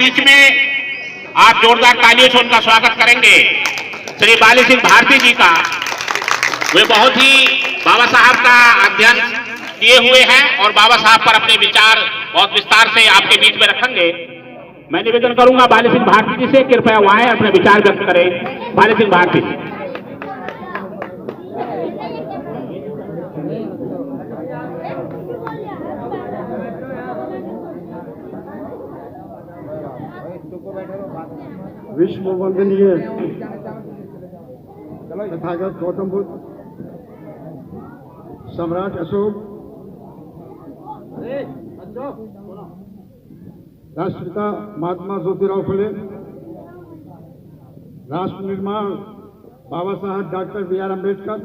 बीच में आप जोरदार तालियों से उनका स्वागत करेंगे श्री बाली सिंह भारती जी का। वे बहुत ही बाबा साहब का अध्ययन किए हुए हैं और बाबा साहब पर अपने विचार बहुत विस्तार से आपके बीच में रखेंगे। मैं निवेदन करूंगा बाली सिंह भारती जी से, कृपया वो आए अपने विचार व्यक्त करें। बाली सिंह भारती जी। विश्व वंदनीय तथागत गौतम बुद्ध, सम्राट अशोक, राष्ट्रपिता महात्मा ज्योतिराव फुले, राष्ट्र निर्माण बाबा Saheb doctor B are Ambedkar,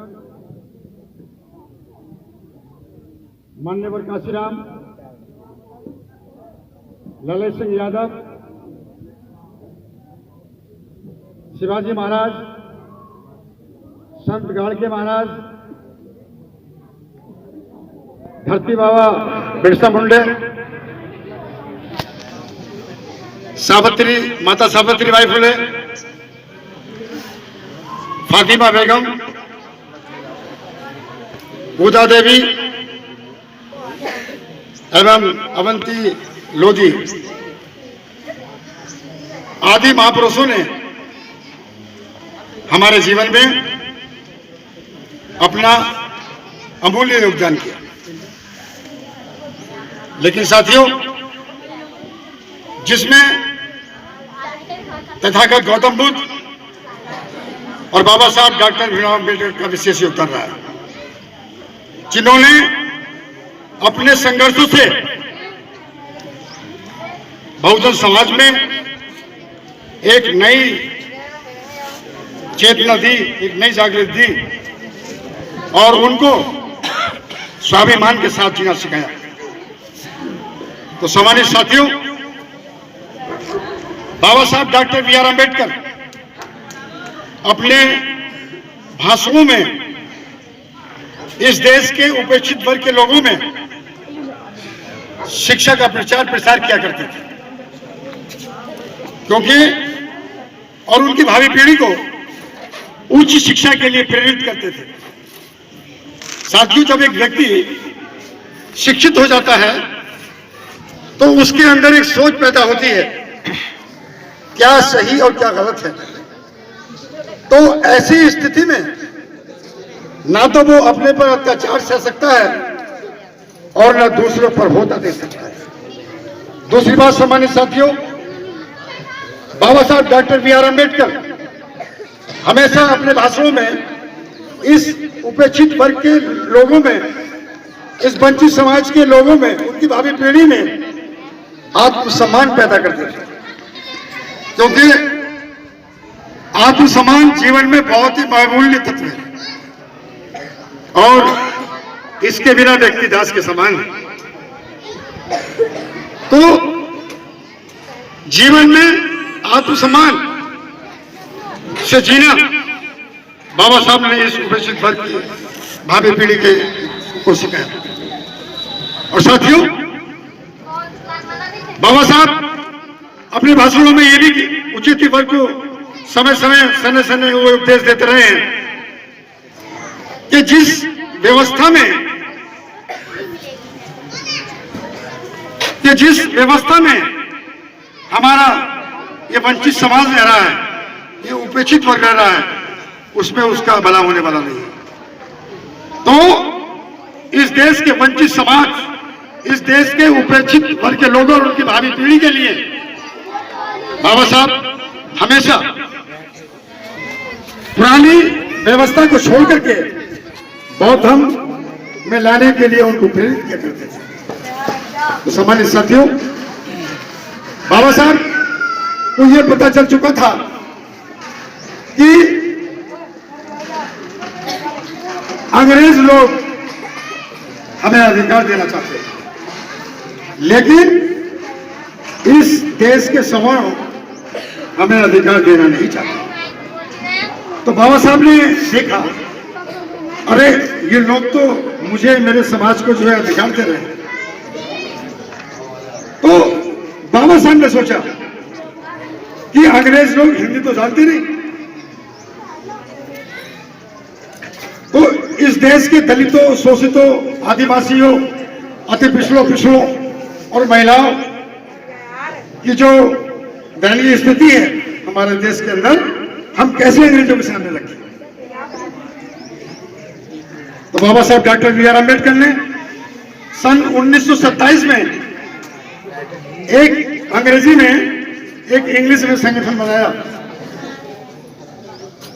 मान्यवर काशीराम, ललित सिंह यादव, शिवाजी महाराज, संत गाड़के महाराज, धरती बाबा बिरसा मुंडे, सावित्री माता सावित्रीबाई फुले, फातिमा बेगम, पूजा देवी एवं अवंती लोधी आदि महापुरुषों ने हमारे जीवन में अपना अमूल्य योगदान किया। लेकिन साथियों, जिसमें तथागत गौतम बुद्ध और बाबा साहब डॉक्टर भीमराव अम्बेडकर का विशेष योगदान रहा है, जिन्होंने अपने संघर्षों से बहुजन समाज में एक नई चेतना दी, एक नई जागृति दी और उनको स्वाभिमान के साथ जीना सिखाया। तो सम्मानित साथियों, बाबा Saheb doctor B are Ambedkar अपने भाषणों में इस देश के उपेक्षित वर्ग के लोगों में शिक्षा का प्रचार प्रसार किया करते थे, क्योंकि और उनकी भावी पीढ़ी को उच्च शिक्षा के लिए प्रेरित करते थे। साथियों, जब एक व्यक्ति शिक्षित हो जाता है तो उसके अंदर एक सोच पैदा होती है, क्या सही और क्या गलत है। तो ऐसी स्थिति में ना तो वो अपने पर अत्याचार सह सकता है और ना दूसरों पर होता दे सकता है। दूसरी बात सम्मानित साथियों, बाबा Saheb doctor B are Ambedkar हमेशा अपने भाषणों में इस उपेक्षित वर्ग के लोगों में, इस वंचित समाज के लोगों में, उनकी भावी पीढ़ी में आत्मसम्मान पैदा करते थे, क्योंकि आत्मसम्मान जीवन में बहुत ही बहुमूल्य तत्व है और इसके बिना व्यक्ति दास के समान है। तो जीवन में आत्मसम्मान से जीना बाबा साहब ने इस उपेक्षित वर्ग की भावी पीढ़ी के को सिखाया। और साथियों, बाबा साहब अपने भाषणों में ये भी उचित वर्ग को समय समय वो उपदेश देते रहे हैं कि जिस व्यवस्था में हमारा ये वंचित समाज रह रहा है, ये उपेक्षित वर्ग रह रहा है, उसमें उसका भला होने वाला नहीं है। तो इस देश के वंचित समाज, इस देश के उपेक्षित वर्ग के लोगों और उनकी भावी पीढ़ी के लिए बाबा साहब हमेशा पुरानी व्यवस्था को छोड़ करके बौद्ध धर्म में लाने के लिए उनको प्रेरित किया करते थे। तो सम्मानित साथियों, बाबा साहब को यह पता चल चुका था कि अंग्रेज लोग हमें अधिकार देना चाहते हैं, लेकिन इस देश के सवर्ण हमें अधिकार देना नहीं चाहते। तो बाबा साहब ने देखा, अरे ये लोग तो मुझे, मेरे समाज को जो है अधिकार दे रहे हैं। तो बाबा साहब ने सोचा कि अंग्रेज लोग हिंदी तो जानते नहीं, तो इस देश के दलितों, शोषितों, आदिवासियों, अति पिछड़ों और महिलाओं की जो दयनीय स्थिति है हमारे देश के अंदर, हम कैसे अंग्रेजों के सामने रखें। तो बाबा Saheb doctor B are Ambedkar ने सन 1927 में एक अंग्रेजी में एक इंग्लिश में संगठन बनाया,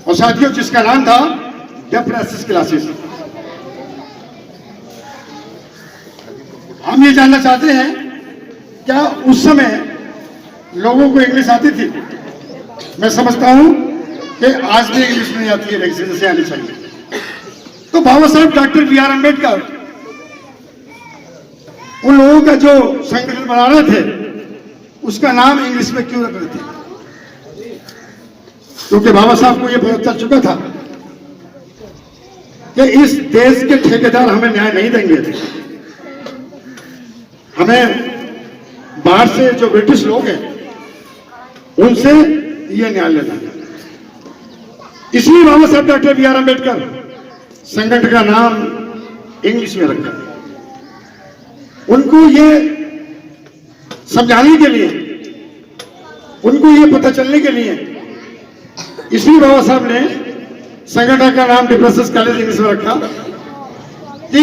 और साथियों जिसका नाम था डेफ रेसिस क्लासेस। हम ये जानना चाहते हैं क्या उस समय लोगों को इंग्लिश आती थी? मैं समझता हूं कि आज भी इंग्लिश नहीं आती है, लेकिन जैसे आनी चाहिए। तो बाबा Saheb doctor B are Ambedkar उन लोगों का जो संगठन बना रहे थे उसका नाम इंग्लिश में क्यों रख रहे थे? क्योंकि बाबा साहब को यह पता चल चुका था कि इस देश के ठेकेदार हमें न्याय नहीं देंगे, हमें बाहर से जो ब्रिटिश लोग हैं उनसे यह न्याय लेना है। इसलिए बाबा Saheb doctor B are Ambedkar संगठन का नाम इंग्लिश में रखा। उनको ये समझाने के लिए, उनको ये पता चलने के लिए, इसलिए बाबा साहब ने संगठन का नाम डेफ रेसिस कॉलेज इंग्लिश में रखा कि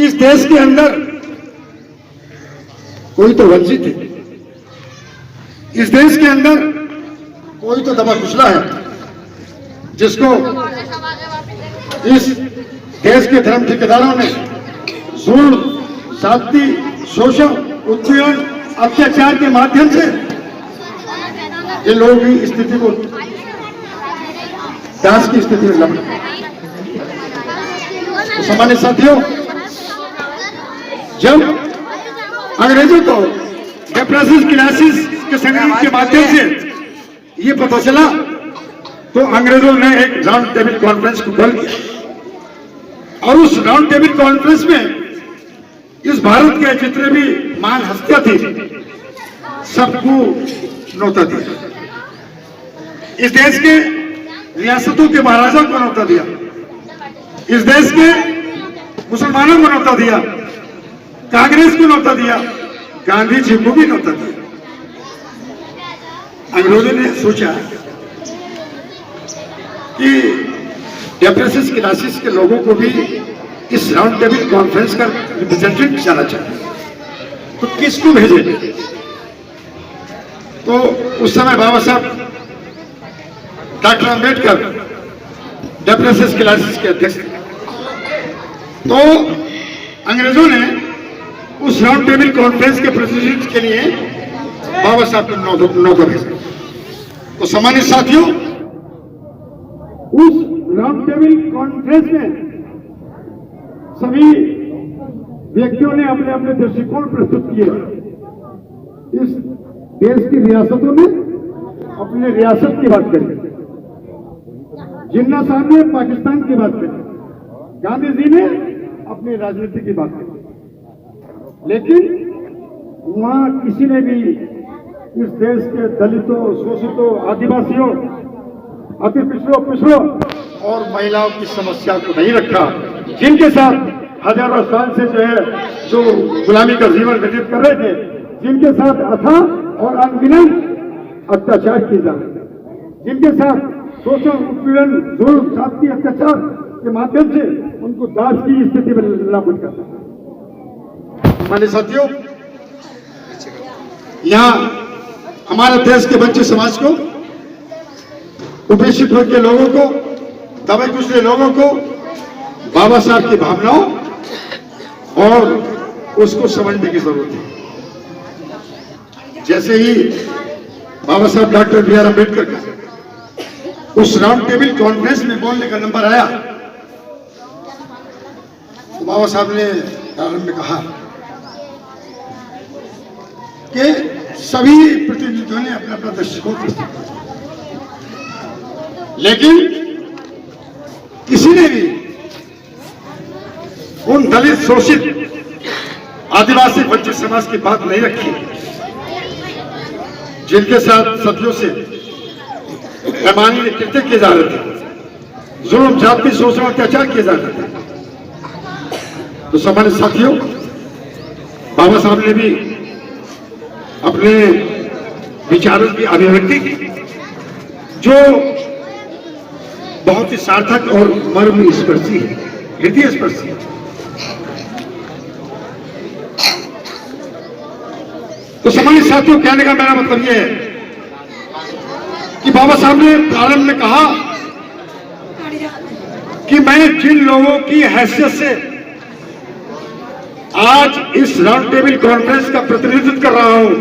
इस देश के अंदर कोई तो वंचित है, इस देश के अंदर कोई तो दबा कुचला है, जिसको इस देश के धर्म ठेकेदारों ने जुल्म, जाति, शोषण, उत्पीड़न, अत्याचार के माध्यम से ये लोग की स्थिति को दास की स्थिति में लाया। तो सामान्य साथियों, जब अंग्रेजों को डेफ रेसिस क्लासेस के संगठन के माध्यम से ये पता चला तो अंग्रेजों ने एक राउंड टेबल कॉन्फ्रेंस को कॉल किया, और उस राउंड टेबल कॉन्फ्रेंस में इस भारत के जितने भी महान हस्तियां थी सबको न्योता दिया। इस देश के रियासतों के महाराजाओं को न्योता दिया, इस देश के मुसलमानों को न्योता दिया, कांग्रेस को न्योता दिया, गांधी जी को भी न्योता दिया। अंग्रेजों ने सोचा कि डेफ रेसिस क्लासेस के लोगों को भी इस राउंड टेबल कॉन्फ्रेंस का रिप्रेजेंटेटिव जाना चाहिए, तो किसको भेजे? तो उस समय Baba Saheb doctor Ambedkar depressed classes के अध्यक्ष थे। तो अंग्रेजों ने उस राउंड टेबल कॉन्फ्रेंस के प्रेसिडेंट के लिए बाबा साहब को नौकर भेजा। तो सामान्य साथियों, उस राउंड टेबल कॉन्फ्रेंस में सभी व्यक्तियों ने अपने अपने दृष्टिकोण प्रस्तुत किए। इस देश की रियासतों ने अपने रियासत की बात करी, जिन्ना साहब ने पाकिस्तान की बात करी, गांधी जी ने अपनी राजनीति की बात करी, लेकिन वहां किसी ने भी इस देश के दलितों, शोषितों, आदिवासियों, अति पिछड़ों और महिलाओं की समस्या को नहीं रखा, जिनके साथ हजारों साल से जो गुलामी का जीवन व्यतीत कर रहे थे, जिनके साथ अथाह और अनगिनत अत्याचार किए जा रहे थे, जिनके साथ शोषण, उत्पीड़न, जुल्म, जाति, अत्याचार के माध्यम से उनको दास की स्थिति में लापत करता। हमारे साथियों, यहाँ हमारे देश के बच्चे समाज को, उपेक्षित वर्ग के लोगों को, दबे कुचले लोगों को बाबा साहब की भावनाओं और उसको समझने की जरूरत है। जैसे ही बाबा Saheb doctor B are Ambedkar का उस राउंड टेबल कॉन्फ्रेंस में बोलने का नंबर आया, तो बाबा साहब ने प्रारंभ में कहा कि सभी प्रतिनिधियों ने अपना अपना दृष्टिकोण प्रस्तुत किया, लेकिन किसी ने भी उन दलित, शोषित, आदिवासी, वंचित समाज की बात नहीं रखी। जिनके साथ सदियों से पैमाने कृत्य किए जा रहे थे, जुल्म जाति शोषण अत्याचार किए जा रहे थे, तो सामान्य साथियों, बाबा साहब ने भी अपने विचारों की अभिव्यक्ति की, जो बहुत ही सार्थक और मर्म स्पर्शी है, हृदय स्पर्शी है। तो सामान्य साथियों, कहने का मेरा मतलब यह है कि बाबा साहब ने प्रारंभ में कहा कि मैं जिन लोगों की हैसियत से आज इस राउंड टेबल कॉन्फ्रेंस का प्रतिनिधित्व कर रहा हूं,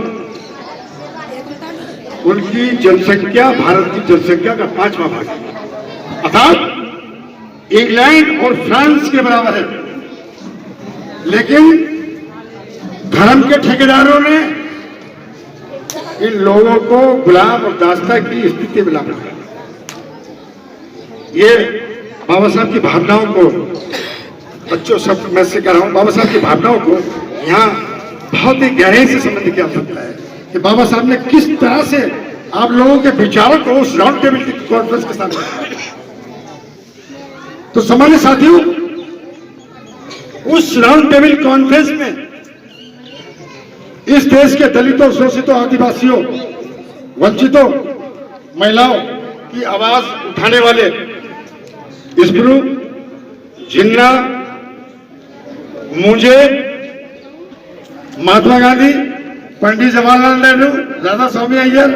उनकी जनसंख्या भारत की जनसंख्या का 5वां भाग है, अर्थात इंग्लैंड और फ्रांस के बराबर है। लेकिन धर्म के ठेकेदारों ने इन लोगों को गुलाम और दास्ता की स्थिति में ला रखा। ये बाबा साहब की भावनाओं को, बच्चों सब मैं से कह रहा हूं, बाबा साहब की भावनाओं को यहाँ बहुत ही गहराई से समझ किया सकता है कि बाबा साहब ने किस तरह से आप लोगों के विचारों को उस राउंड टेबल की कॉन्फ्रेंस के सामने रखा। तो सामान्य साथियों, उस राउंड टेबल कॉन्फ्रेंस में इस देश के दलितों, शोषितों, आदिवासियों, वंचितों, महिलाओं की आवाज उठाने वाले स्ब्रू, जिन्ना, मुझे, महात्मा गांधी, पंडित जवाहरलाल नेहरू, राधा स्वामी अय्यर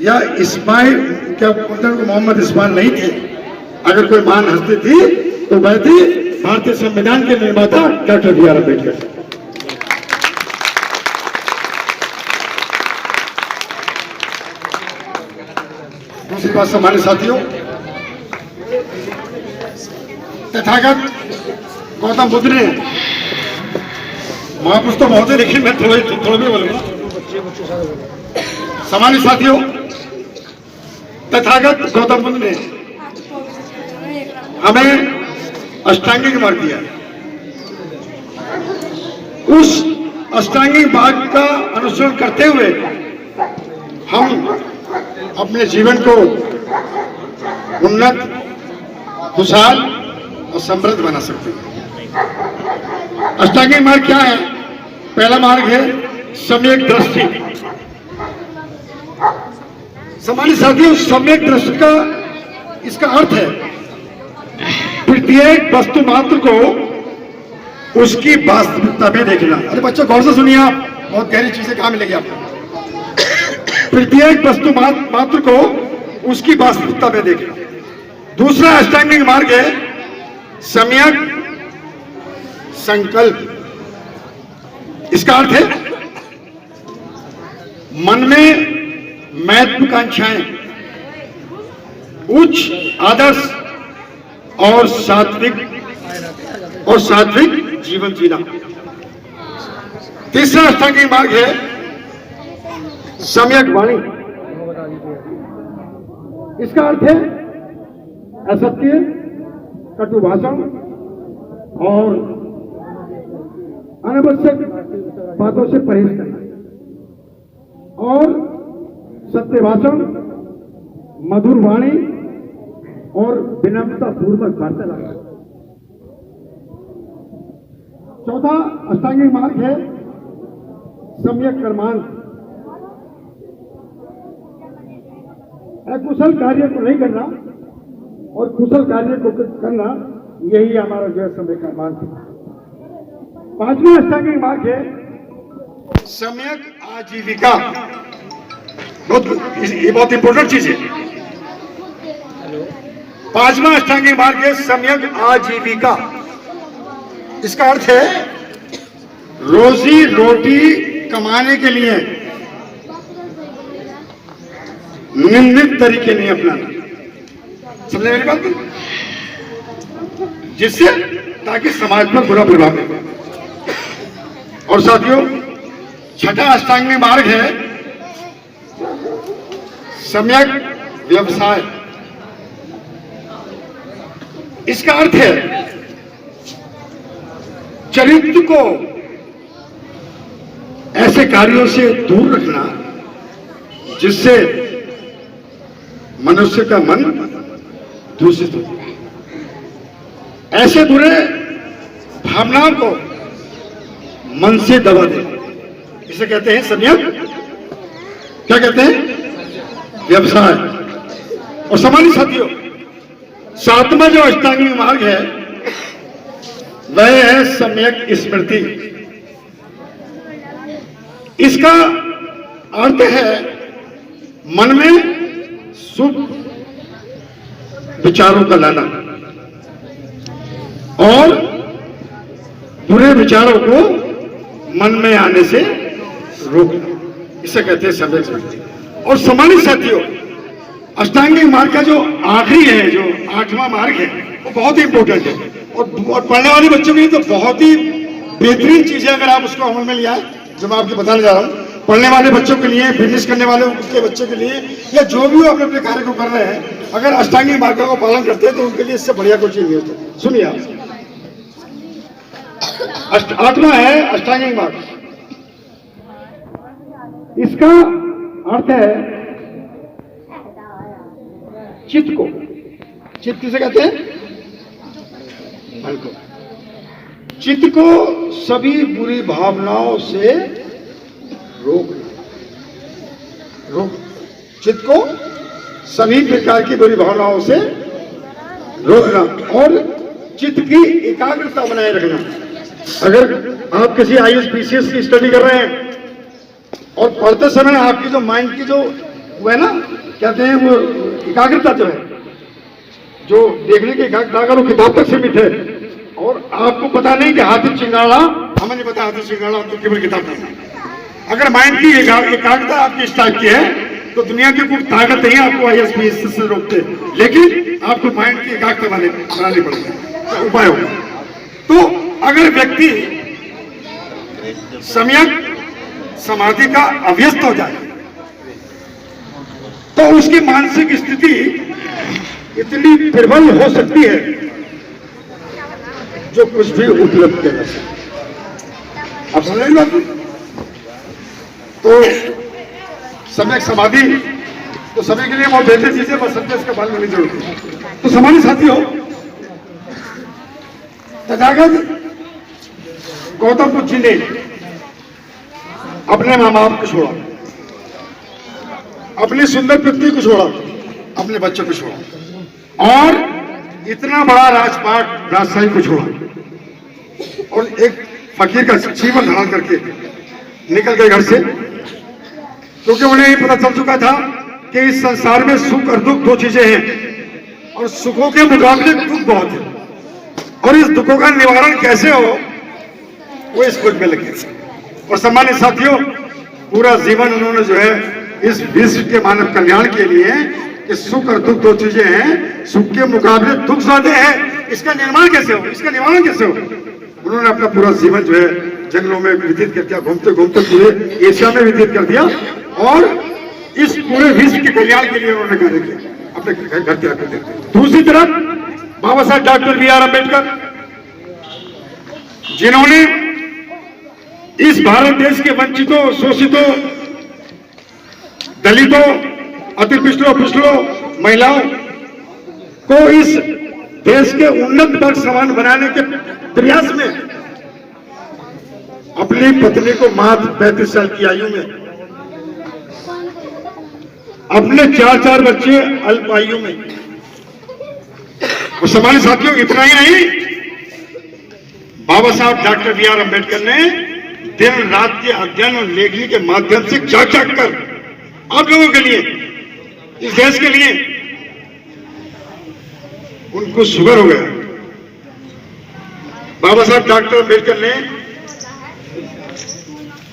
या इस्माइल, क्या मोहम्मद इस्माइल नहीं थे, अगर कोई महान हस्ती थी तो वह थी भारतीय संविधान के निर्माता डॉक्टर बी आर अम्बेडकर। दूसरी बात सामान्य साथियों, तथागत गौतम बुद्ध ने, महापुरुष तो बहुत ही लिखी, मैं थोड़ा भी बोलूंगा। सामान्य साथियों, तथागत गौतम बुद्ध ने हमें अष्टांगिक मार्ग दिया। उस अष्टांगिक मार्ग का अनुसरण करते हुए हम अपने जीवन को उन्नत, खुशहाल और समृद्ध बना सकते हैं। अष्टांगिक मार्ग क्या है? पहला मार्ग है सम्यक दृष्टि। सामान्य साथियों, सम्यक दृष्टि का इसका अर्थ है प्रत्येक वस्तु मात्र को उसकी वास्तविकता में देखना। अरे बच्चों गौर से सुनिए, आप बहुत गहरी चीजें कहां मिलेगी आपको। प्रत्येक वस्तु मात्र को उसकी वास्तविकता में देखना। दूसरा अष्टांगिक मार्ग है सम्यक संकल्प। इसका अर्थ है मन में महत्वाकांक्षाएं, उच्च आदर्श और सात्विक जीवन जीना। तीसरा अष्टांगिक मार्ग है सम्यक वाणी। इसका अर्थ है असत्य, कटु भाषण और अनावश्यक बातों से परहेज करना, और सत्य भाषण, मधुर वाणी और विनम्रता पूर्वक वार्तालाप। चौथा अष्टांगिक मार्ग है सम्यक कर्मांत। अकुशल कार्य को नहीं करना और कुशल कार्य को करना, यही हमारा जो है सम्यक कर्मांत है। पांचवा अष्टांगिक मार्ग है सम्यक आजीविका। ये बहुत इंपॉर्टेंट चीज है। पांचवा अष्टांगिक मार्ग है सम्यक आजीविका। इसका अर्थ है रोजी रोटी कमाने के लिए निम्नलिखित तरीके नहीं अपनाना। समझे मेरी बात? जिससे ताकि समाज पर बुरा प्रभाव पड़े। और साथियों, छठा अष्टांगिक मार्ग है सम्यक व्यवसाय। इसका अर्थ है चरित्र को ऐसे कार्यों से दूर रखना जिससे मनुष्य का मन दूषित होता है। ऐसे बुरे भावनाओं को मन से दबा दे, इसे कहते हैं सम्यक, क्या कहते हैं, व्यवसाय। और सामान्य साथियों, सातवां जो अष्टांगिक मार्ग है वह है सम्यक स्मृति। इसका अर्थ है मन में शुभ विचारों का लाना और बुरे विचारों को मन में आने से रोकना, इसे कहते हैं सम्यक स्मृति। और सामान्य साथियों, अष्टांगिक मार्ग का जो आखिरी है, जो 8वां मार्ग है, वो बहुत ही इंपॉर्टेंट है और पढ़ने वाले बच्चों के लिए तो बहुत ही बेहतरीन चीज है अगर आप उसको अमल में लिया है। जो मैं आपको बताने जा रहा हूं, पढ़ने वाले बच्चों के लिए, बिजनेस करने वाले के बच्चों के लिए, या जो भी वो अपने अपने कार्य को कर रहे हैं, अगर अष्टांगिक मार्ग का पालन करते हैं तो उनके लिए इससे बढ़िया कोई चीज नहीं होती। सुनिए आप, 8वां है अष्टांगिक मार्ग। इसका अर्थ है चित्त को, चित्त किसे कहते हैं, मन को। चित्त को सभी बुरी भावनाओं से रोक, चित्त को सभी प्रकार की बुरी भावनाओं से रोकना और चित्त की एकाग्रता बनाए रखना। अगर आप किसी IAS PCS की स्टडी कर रहे हैं और पढ़ते समय आपकी जो माइंड की जो वो है ना, कहते हैं वो एकाग्रता जो है, जो देखने की एकाग्रता, अगर वो किताब तक सीमित है और आपको पता नहीं कि हाथी चिंगाड़ा, हमें नहीं पता हाथी चिंगाड़ा, तो केवल किताब नहीं। अगर माइंड की एकाग्रता आपकी इस टाइप की है तो दुनिया की कोई ताकत नहीं आपको IAS PCS से रोकते, लेकिन आपको माइंड की एकाग्रता बनानी पड़ेगी, उपाय होगा। तो अगर व्यक्ति सम्यक समाधि का अभ्यस्त हो जाए तो उसकी मानसिक स्थिति इतनी प्रबल हो सकती है जो कुछ भी उपलब्ध किया जा सकता। आप समझ रहे बात? तो सम्यक समाधि तो सभी के लिए बहुत बेहतर चीज है, बस सबके इसका पालन करने की जरूरत है। तो सामान्य साथियों, तथागत गौतम बुद्ध जी ने अपने माँ बाप को छोड़ा, अपनी सुंदर पत्नी को छोड़ा, अपने बच्चों को छोड़ा और इतना बड़ा राजपाट राजशाही को छोड़ा और एक फकीर का जीवन धारण करके निकल गए घर से, क्योंकि उन्हें पता चल चुका था कि इस संसार में सुख और दुख दो चीजें हैं और सुखों के मुकाबले दुख बहुत है और इस दुखों का निवारण कैसे हो वो इस खोज में लगे। और सम्मानित साथियों, पूरा जीवन उन्होंने जो है इस विश्व के मानव कल्याण के लिए कि सुख और दुख दो चीजें हैं, सुख के मुकाबले दुख ज्यादा है, इसका निर्माण कैसे हो, इसका निवारण कैसे हो, उन्होंने अपना पूरा जीवन जो है जंगलों में व्यतीत कर दिया, घूमते घूमते पूरे एशिया में व्यतीत कर दिया और इस पूरे विश्व के कल्याण के लिए उन्होंने कार्य किया, अपने घर के रखते थे। दूसरी तरफ बाबा साहब डॉक्टर BR अम्बेडकर, जिन्होंने इस भारत देश के वंचितों, शोषितों, दलितों, अति पिछड़ों महिलाओं को इस देश के उन्नत वर्ग समान बनाने के प्रयास में अपनी पत्नी को मात्र 35 साल की आयु में, अपने 4 बच्चे अल्प आयु में। और सामान्य साथियों, इतना ही नहीं, बाबा साहब डॉक्टर BR अम्बेडकर ने दिन रात के अध्ययन और लेखनी के माध्यम से जाग कर आप लोगों के लिए, इस देश के लिए, उनको शुगर हो गया। बाबा साहब डॉक्टर अम्बेडकर ने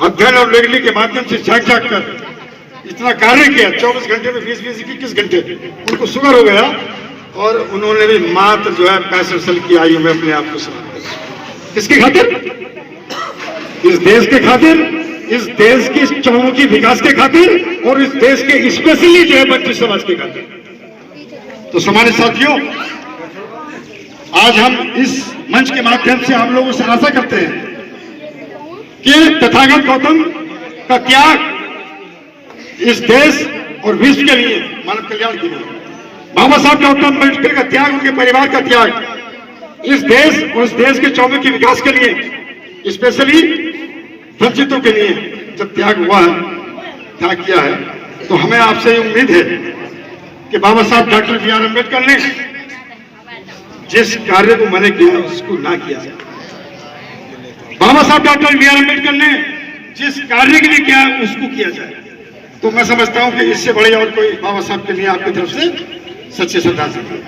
अध्ययन और लेखनी के माध्यम से जाग कर इतना कार्य किया, 24 घंटे में 20-20, 21 घंटे, उनको शुगर हो गया और उन्होंने भी मात्र जो है 65 साल की आयु में अपने आप को समाप्त कर दिया। किसके खातिर? इस देश के खातिर, इस देश के चहुमुखी विकास के खातिर और इस देश के स्पेशली जो है वंचित समाज के खातिर। तो सामान्य साथियों, आज हम इस मंच के माध्यम से हम लोगों से आशा करते हैं कि तथागत गौतम का त्याग इस देश और विश्व के लिए, मानव कल्याण के लिए। बाबा साहब डॉक्टर अम्बेडकर का त्याग, उनके परिवार का त्याग, इस देश और इस देश के चौमुखी विकास के लिए, स्पेशली वंचितों के लिए जब त्याग हुआ है, त्याग किया है, तो हमें आपसे ये उम्मीद है कि बाबा Saheb doctor B are Ambedkar ने जिस कार्य को मैंने किया उसको ना किया जाए। बाबा Saheb doctor B are Ambedkar ने जिस कार्य के लिए किया उसको किया जाए। तो मैं समझता हूं कि इससे बड़े और कोई बाबा साहब के लिए आपकी तरफ से सच्ची श्रद्धांजलि।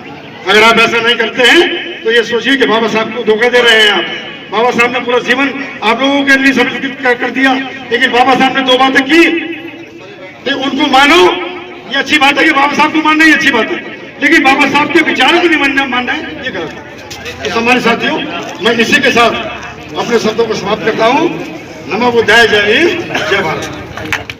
अगर आप ऐसा नहीं करते हैं तो ये सोचिए कि बाबा साहब को धोखा दे रहे हैं आप। बाबा साहब ने पूरा जीवन आप लोगों के लिए समर्पित कर दिया, लेकिन बाबा साहब ने 2 बातें की कि उनको मानो, ये अच्छी बात है कि बाबा साहब को मानना ये अच्छी बात है, लेकिन बाबा साहब के विचारों को नहीं मानना है ये गलत है। तो हमारे साथियों, मैं इसी के साथ अपने शब्दों को समाप्त करता हूँ। नमो बुद्धाय, जय हिंद, जय भारत।